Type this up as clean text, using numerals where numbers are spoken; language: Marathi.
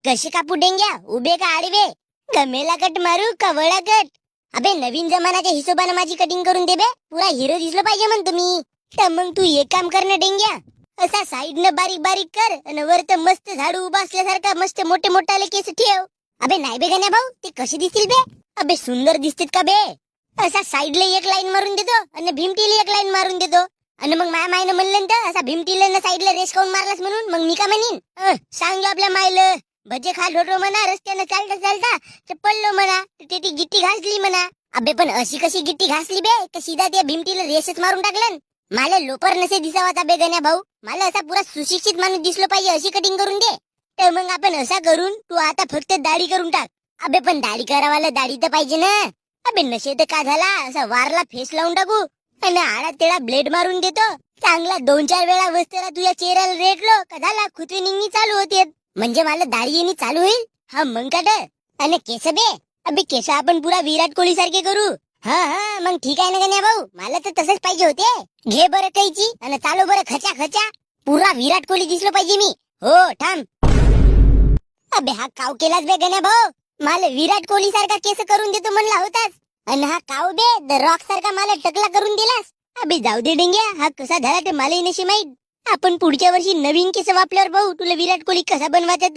कसे कापू डेंग्या, उभे का आडवे, गमेला कट मारू का वळा कट? अबे नवीन जमान्याच्या हिशोबाने माझी कटिंग करून दे बे. पुरा हिरो दिसलो पाहिजे म्हणतो मी. तर मग तू एक काम कर ना डेंग्या, असा साईडनं बारीक बारीक कर आणि वर तर मस्त झाडू उभा असल्यासारखा मस्त मोठे मोठाले केस ठेव. अबे नाही बे गण्या भाऊ, ते कसे दिसतील बे? अबे सुंदर दिसतील का बे? असा साईडला एक लाईन मारून देतो आणि भीमटीला एक लाईन मारून देतो. आणि मग माया मायनं म्हणलं तर असा भीमटीला ना साईडला रेस खाऊन मारलास म्हणून मग मी का म्हणीन? सांगलो आपल्या मायलं, भजे खा ढोटो म्हणा, रस्त्यानं चालता चालता ते पडलो म्हणा, ते ती गिट्टी घासली म्हणा. अबे पण अशी कशी गिट्टी घासली बे, का सीधा त्या भीमटीला रेसच मारून टाकलं? मला लोपर नसे दिसावाचा बे गण्या भाऊ. मला असा पुरा सुशिक्षित माणूस दिसलो पाहिजे, अशी कटिंग करून दे. तर मग आपण असा करून तू आता फक्त दाढी करून टाक. अबे पण दाढी करावाला दाढी तर पाहिजे ना. अबे नशे तर का झाला, असा वारला फेस लावून टाकू आणि आडा तेडा ब्लेड मारून देतो. चांगला 2-4 वेळा वस्तेला तुझ्या चेहऱ्याला रेटलो का झाला खुतवी निघणी चालू होते. म्हणजे मला दाढी येणी चालू होईल. हा मग काट. आणि केस बे, अबे केस आपण पुरा विराट कोहली सारखे करू. हा मग ठीक आहे ना गण्या भाऊ, मला तर तसंच पाहिजे होते. घे बरं कैची आणि चालू बरं खचा खचा. पुरा विराट कोहली दिसलो पाहिजे मी. हो थांब. अबे हा काव केलाच बे गण्या भाऊ. मला विराट कोहली सारखा केस करून देतो म्हणला होताच, आणि हा काव बे द रॉक सारखा मला टकला करून दिलास. अबे जाऊ दे डेंग्या, हा कसा झाला ते मलाही नशी माहित. आपण पुढच्या वर्षी नवीन केस वापल्यावर भाऊ तुला विराट कोहली कसा बनवायचा